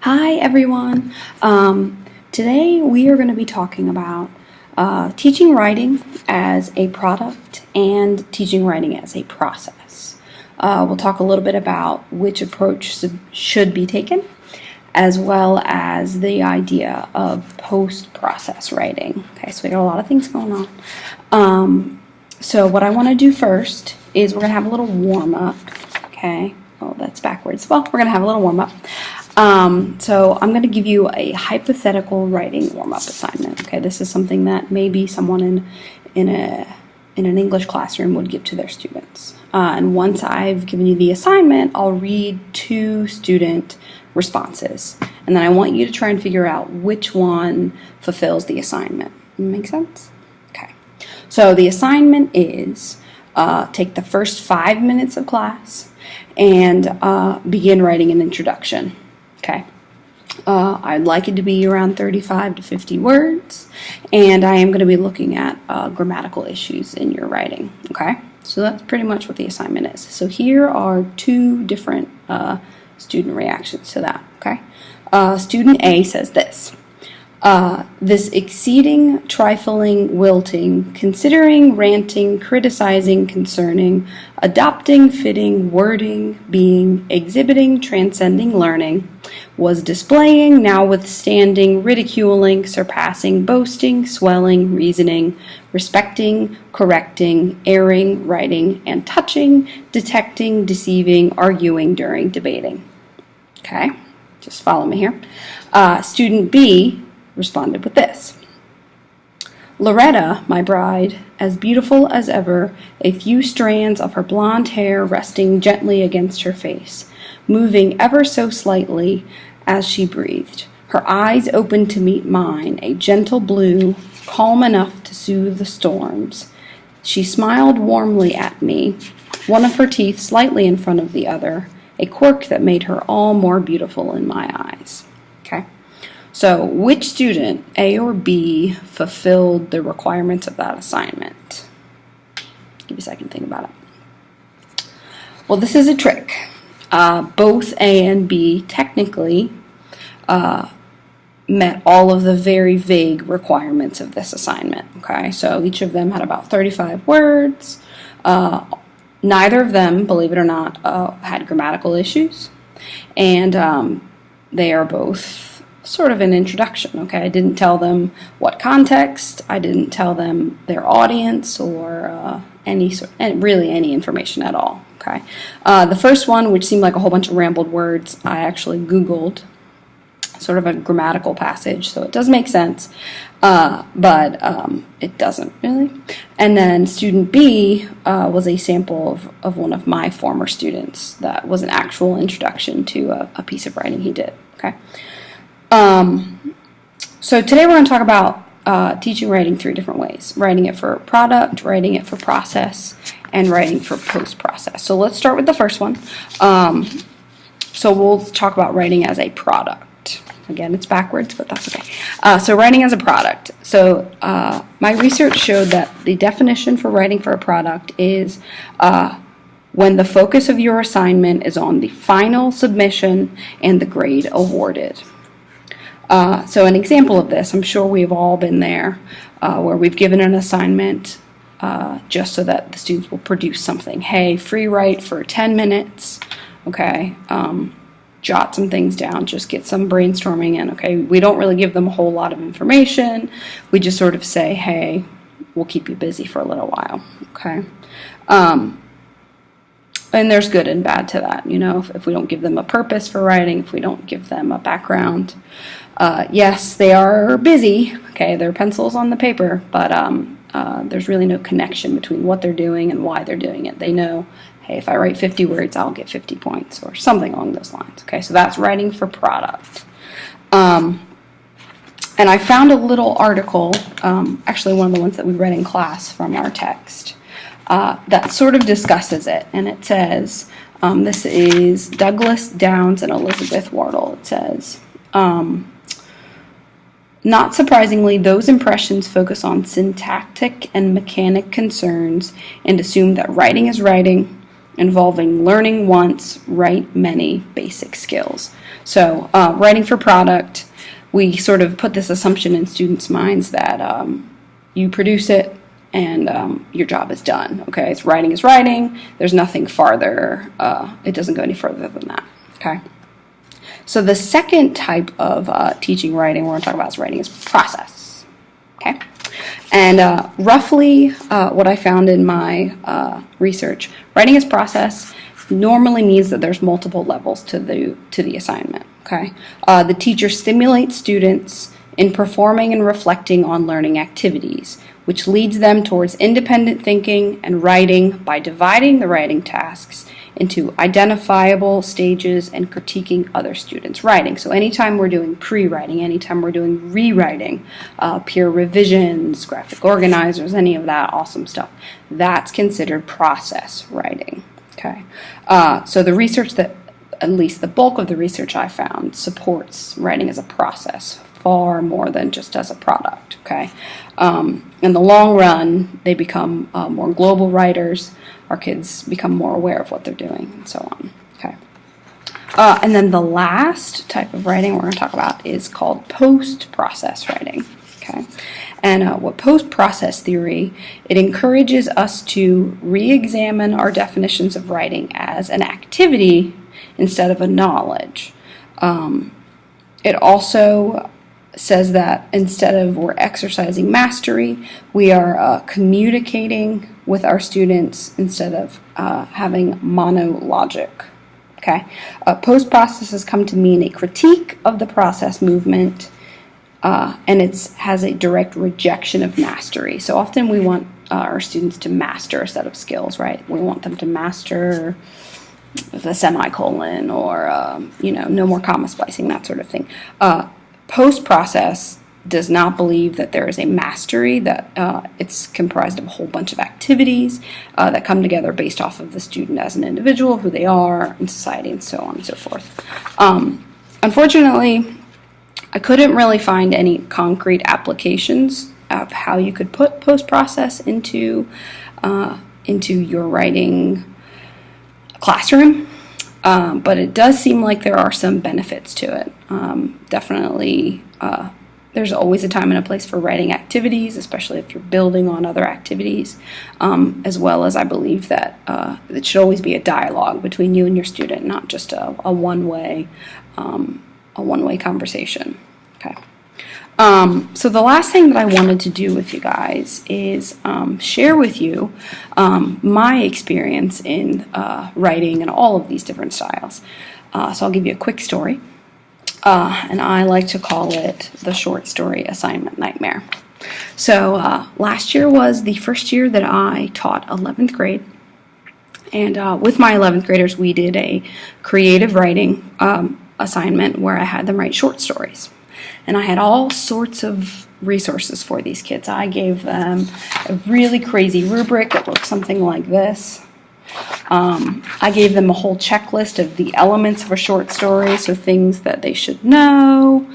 Hi everyone. Today we are going to be talking about teaching writing as a product and teaching writing as a process. We'll talk a little bit about which approach should be taken, as well as the idea of post-process writing. Okay, so we got a lot of things going on. So what I want to do first is we're going to have a little warm-up. Okay, oh that's backwards. Well, we're going to have a little warm-up. So I'm going to give you a hypothetical writing warm-up assignment. Okay, this is something that maybe someone in an English classroom would give to their students. And once I've given you the assignment, I'll read 2 student responses, and then I want you to try and figure out which one fulfills the assignment. Make sense? Okay. So the assignment is take the first 5 minutes of class and begin writing an introduction. Okay, I'd like it to be around 35 to 50 words, and I am going to be looking at grammatical issues in your writing. Okay, so that's pretty much what the assignment is. So here are 2 different student reactions to that. Okay, student A says this. This exceeding, trifling, wilting, considering, ranting, criticizing, concerning, adopting, fitting, wording, being, exhibiting, transcending, learning, was displaying, now withstanding, ridiculing, surpassing, boasting, swelling, reasoning, respecting, correcting, erring, writing, and touching, detecting, deceiving, arguing during debating. Okay, just follow me here. Student B responded with this. Loretta, my bride, as beautiful as ever, a few strands of her blonde hair resting gently against her face, moving ever so slightly as she breathed. Her eyes opened to meet mine, a gentle blue, calm enough to soothe the storms. She smiled warmly at me, one of her teeth slightly in front of the other, a quirk that made her all more beautiful in my eyes. Okay? So, which student, A or B, fulfilled the requirements of that assignment? Give me a second to think about it. Well, this is a trick. Both A and B technically met all of the very vague requirements of this assignment. Okay, so each of them had about 35 words. Neither of them, believe it or not, had grammatical issues, and they are both sort of an introduction. Okay, I didn't tell them what context, I didn't tell them their audience or really any information at all. Okay, the first one, which seemed like a whole bunch of rambled words, I actually Googled sort of a grammatical passage, so it does make sense, but it doesn't really. And then student B was a sample of one of my former students that was an actual introduction to a piece of writing he did. Okay. So today we're going to talk about teaching writing 3 different ways. Writing it for product, writing it for process, and writing for post-process. So let's start with the first one. So we'll talk about writing as a product. Again, it's backwards, but that's okay. So writing as a product. So my research showed that the definition for writing for a product is when the focus of your assignment is on the final submission and the grade awarded. So an example of this, I'm sure we've all been there, where we've given an assignment just so that the students will produce something. Hey, free write for 10 minutes, okay, jot some things down, just get some brainstorming in, okay. We don't really give them a whole lot of information. We just sort of say, hey, we'll keep you busy for a little while, okay. And there's good and bad to that, you know, if we don't give them a purpose for writing, if we don't give them a background. Yes, they are busy, okay, they're pencils on the paper, but there's really no connection between what they're doing and why they're doing it. They know, hey, if I write 50 words, I'll get 50 points, or something along those lines, okay, so that's writing for product. And I found a little article, actually one of the ones that we read in class from our text, that sort of discusses it, and it says, this is Douglas Downs and Elizabeth Wardle. It says, not surprisingly, those impressions focus on syntactic and mechanic concerns and assume that writing is writing, involving learning once, write many basic skills. So writing for product, we sort of put this assumption in students' minds that you produce it and your job is done. Okay, it's writing is writing. There's nothing farther. It doesn't go any further than that. Okay. So the second type of teaching writing we're going to talk about is writing as process. Okay. And roughly what I found in my research, writing as process normally means that there's multiple levels to the assignment. Okay. The teacher stimulates students in performing and reflecting on learning activities, which leads them towards independent thinking and writing by dividing the writing tasks into identifiable stages and critiquing other students' writing. So anytime we're doing pre-writing, anytime we're doing rewriting, peer revisions, graphic organizers, any of that awesome stuff, that's considered process writing. Okay, so the research that, at least the bulk of the research I found, supports writing as a process far more than just as a product. Okay, in the long run, they become more global writers. Our kids become more aware of what they're doing, and so on. Okay, and then the last type of writing we're going to talk about is called post-process writing. Okay, and what post-process theory, it encourages us to re-examine our definitions of writing as an activity instead of a knowledge. It also says that instead of we're exercising mastery, we are communicating with our students instead of having monologic. Okay, post-process has come to mean a critique of the process movement, and it has a direct rejection of mastery. So often we want our students to master a set of skills, right? We want them to master the semicolon or no more comma splicing, that sort of thing. Post-process does not believe that there is a mastery, that it's comprised of a whole bunch of activities that come together based off of the student as an individual, who they are in society, and so on and so forth. Unfortunately, I couldn't really find any concrete applications of how you could put post-process into your writing classroom. But it does seem like there are some benefits to it. Definitely, there's always a time and a place for writing activities, especially if you're building on other activities, as well as I believe that it should always be a dialogue between you and your student, not just a one-way conversation. Okay. So the last thing that I wanted to do with you guys is share with you my experience in writing in all of these different styles. So I'll give you a quick story, and I like to call it the short story assignment nightmare. So last year was the first year that I taught 11th grade, and with my 11th graders we did a creative writing assignment where I had them write short stories. And I had all sorts of resources for these kids. I gave them a really crazy rubric that looked something like this. I gave them a whole checklist of the elements of a short story, so things that they should know.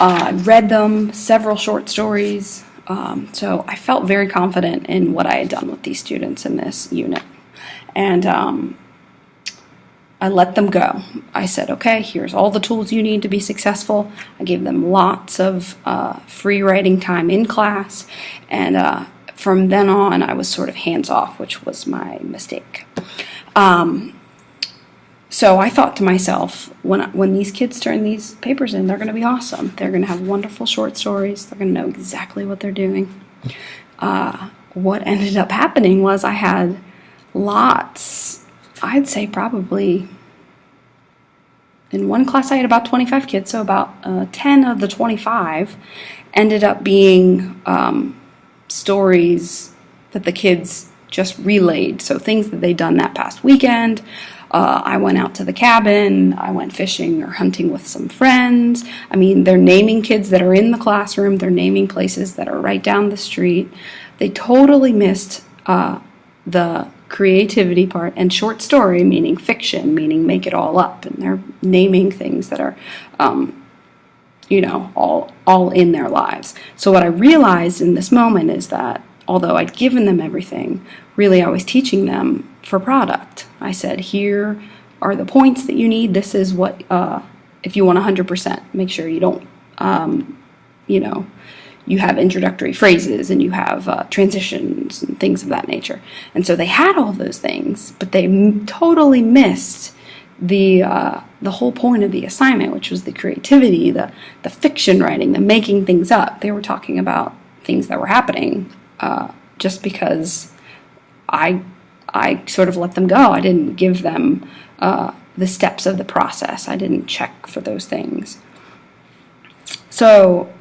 I read them several short stories. So I felt very confident in what I had done with these students in this unit. And I let them go. I said, okay, here's all the tools you need to be successful. I gave them lots of free writing time in class, and from then on I was sort of hands-off, which was my mistake. So I thought to myself, when these kids turn these papers in, they're going to be awesome. They're going to have wonderful short stories. They're going to know exactly what they're doing. What ended up happening was I had lots, I'd say probably, in one class I had about 25 kids, so about 10 of the 25 ended up being stories that the kids just relayed, so things that they'd done that past weekend. I went out to the cabin, I went fishing or hunting with some friends. I mean, they're naming kids that are in the classroom, they're naming places that are right down the street. They totally missed the creativity part, and short story meaning fiction, meaning make it all up, and they're naming things that are all in their lives. So what I realized in this moment is that although I'd given them everything, really I was teaching them for product. I said, here are the points that you need. This is what, if you want 100%, make sure you don't, you have introductory phrases and you have transitions and things of that nature. And so they had all those things, but they totally missed the whole point of the assignment, which was the creativity, the fiction writing, the making things up. They were talking about things that were happening just because I sort of let them go. I didn't give them the steps of the process. I didn't check for those things. So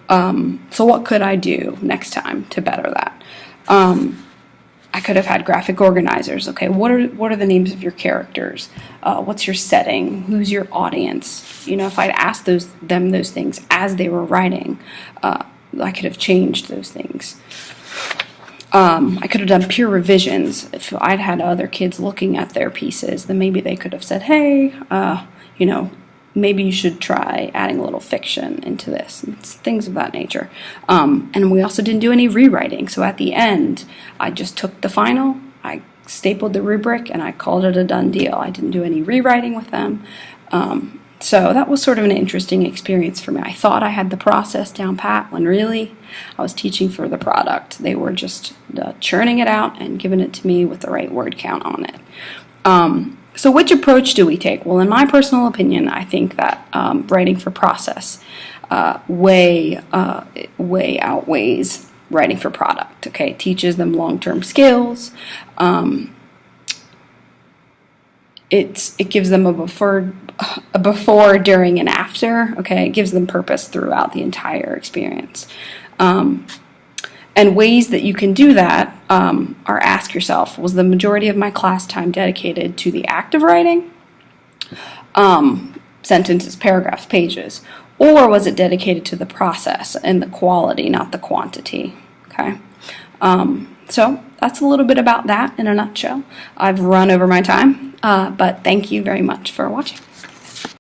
what could I do next time to better that? I could have had graphic organizers. Okay, what are the names of your characters? What's your setting? Who's your audience? If I'd asked them those things as they were writing, I could have changed those things. I could have done peer revisions. If I'd had other kids looking at their pieces, then maybe they could have said, hey, maybe you should try adding a little fiction into this, and things of that nature. And we also didn't do any rewriting. So at the end, I just took the final, I stapled the rubric, and I called it a done deal. I didn't do any rewriting with them. So that was sort of an interesting experience for me. I thought I had the process down pat when really I was teaching for the product. They were just churning it out and giving it to me with the right word count on it. So which approach do we take? Well, in my personal opinion, I think that writing for process way outweighs writing for product. Okay, it teaches them long-term skills. It gives them a before, during, and after. Okay, it gives them purpose throughout the entire experience. And ways that you can do that are ask yourself, was the majority of my class time dedicated to the act of writing? Sentences, paragraphs, pages. Or was it dedicated to the process and the quality, not the quantity? Okay. So that's a little bit about that in a nutshell. I've run over my time, but thank you very much for watching.